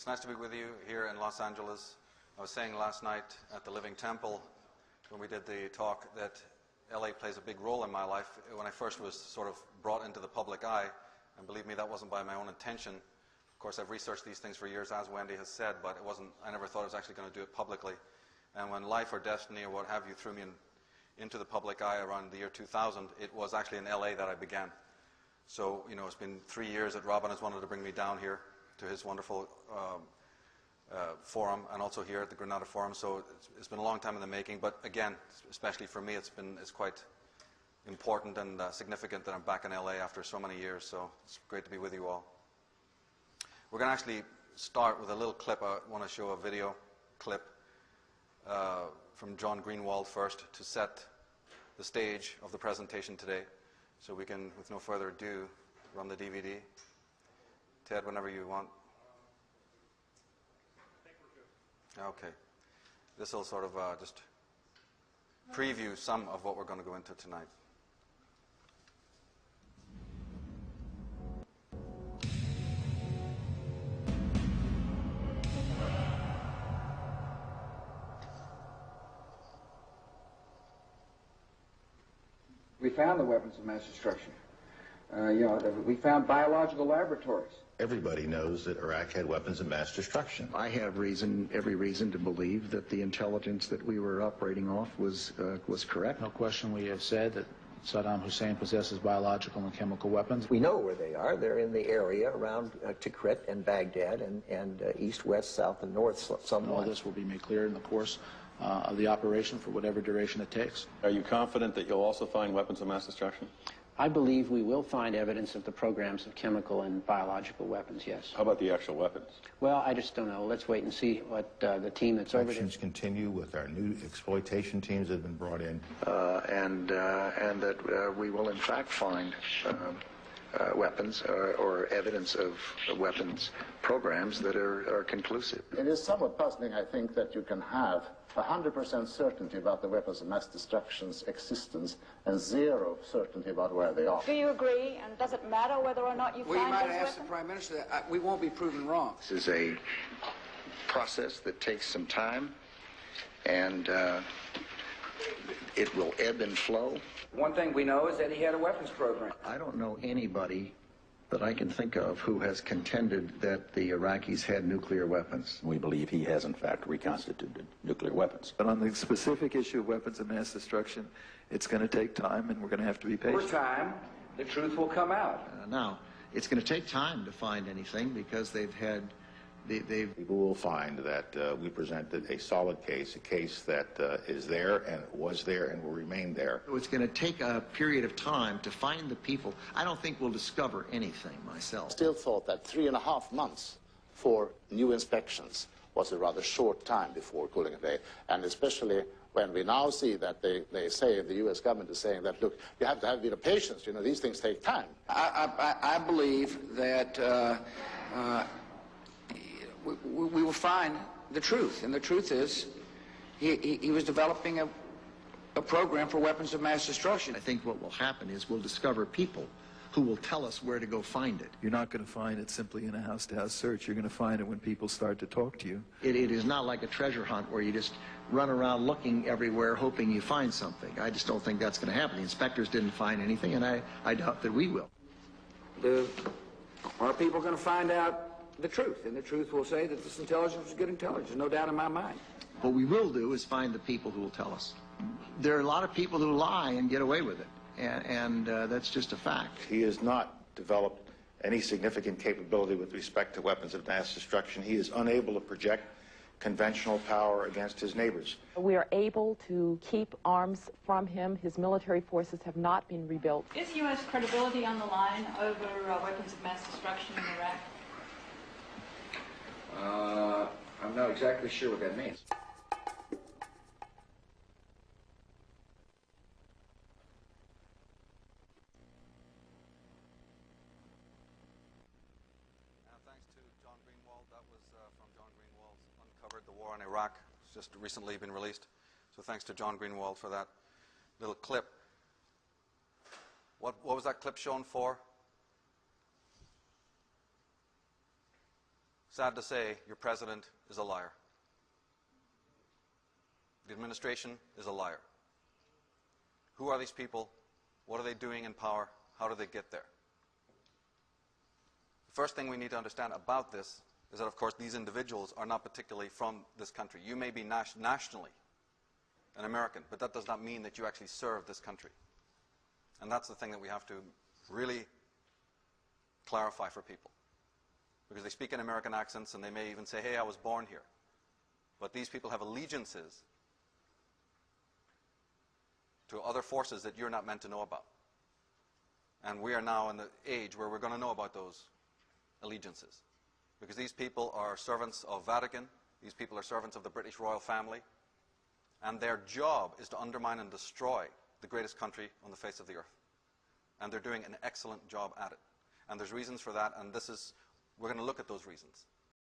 It's nice to be with you here in Los Angeles. I was saying last night at the Living Temple when we did the talk that LA plays a big role in my life. When I first was sort of brought into the public eye, and believe me, that wasn't by my own intention. Of course, I've researched these things for years, as Wendy has said, but I never thought I was actually going to do it publicly. And when life or destiny or what have you threw me into the public eye around the year 2000, it was actually in LA that I began. So, you know, it's been 3 years that Robin has wanted to bring me down here to his wonderful forum, and also here at the Granada Forum. So it's been a long time in the making, but again, especially for me, it's quite important and significant that I'm back in LA after so many years. So it's great to be with you all. We're going to actually start with a little clip. I want to show a video clip from John Greenwald first to set the stage of the presentation today. So we can, with no further ado, run the DVD. Ted, whenever you want. Okay. This will sort of just preview some of what we're going to go into tonight. We found the weapons of mass destruction. We found biological laboratories. Everybody knows that Iraq had weapons of mass destruction. I have every reason to believe that the intelligence that we were operating off was correct. No question we have said that Saddam Hussein possesses biological and chemical weapons. We know where they are. They're in the area around Tikrit and Baghdad and east, west, south, and north somewhat. All this will be made clear in the course of the operation for whatever duration it takes. Are you confident that you'll also find weapons of mass destruction? I believe we will find evidence of the programs of chemical and biological weapons, yes. How about the actual weapons? Well, I just don't know. Let's wait and see what the team that's over there... Actions continue with our new exploitation teams that have been brought in. And that we will in fact find weapons or evidence of weapons programs that are conclusive. It is somewhat puzzling, I think, that you can have 100% certainty about the weapons of mass destruction's existence and zero certainty about where they are. Do you agree? And does it matter whether or not you find those weapons? We might ask the Prime Minister that. We won't be proven wrong. This is a process that takes some time, and it will ebb and flow. One thing we know is that he had a weapons program. I don't know anybody that I can think of who has contended that the Iraqis had nuclear weapons. We believe he has, in fact, reconstituted nuclear weapons. But on the specific issue of weapons of mass destruction, it's going to take time, and we're going to have to be patient. Over time, the truth will come out. Now, it's going to take time to find anything because People will find that we presented a solid case, a case that is there and was there and will remain there. It's going to take a period of time to find the people. I don't think we'll discover anything myself. Still thought that 3.5 months for new inspections was a rather short time before cooling a day, and especially when we now see that they say, the U.S. government is saying that, look, you have to have a bit of patience, you know, these things take time. I believe that we will find the truth, and the truth is he was developing a program for weapons of mass destruction. I think what will happen is we'll discover people who will tell us where to go find it. You're not going to find it simply in a house-to-house search. You're going to find it when people start to talk to you. It is not like a treasure hunt where you just run around looking everywhere hoping you find something. I just don't think that's going to happen. The inspectors didn't find anything, and I doubt that we will. Are people going to find out the truth? And the truth will say that this intelligence was good intelligence, no doubt in my mind. What we will do is find the people who will tell us. There are a lot of people who lie and get away with it, and that's just a fact. He has not developed any significant capability with respect to weapons of mass destruction. He is unable to project conventional power against his neighbors. We are able to keep arms from him. His military forces have not been rebuilt. Is U.S. credibility on the line over weapons of mass destruction in Iraq? I'm not exactly sure what that means. Thanks to John Greenwald. That was from John Greenwald's Uncovered the War in Iraq. It's just recently been released. So thanks to John Greenwald for that little clip. What was that clip shown for? sad to say, your president is a liar. The administration is a liar. Who are these people? What are they doing in power? How do they get there? The first thing we need to understand about this is that, of course, these individuals are not particularly from this country. You may be nationally an American, but that does not mean that you actually serve this country. And that's the thing that we have to really clarify for people. Because they speak in American accents, and they may even say, hey, I was born here. But these people have allegiances to other forces that you're not meant to know about. And we are now in the age where we're going to know about those allegiances. Because these people are servants of Vatican, these people are servants of the British royal family, and their job is to undermine and destroy the greatest country on the face of the earth. And they're doing an excellent job at it. And there's reasons for that, and we're going to look at those reasons.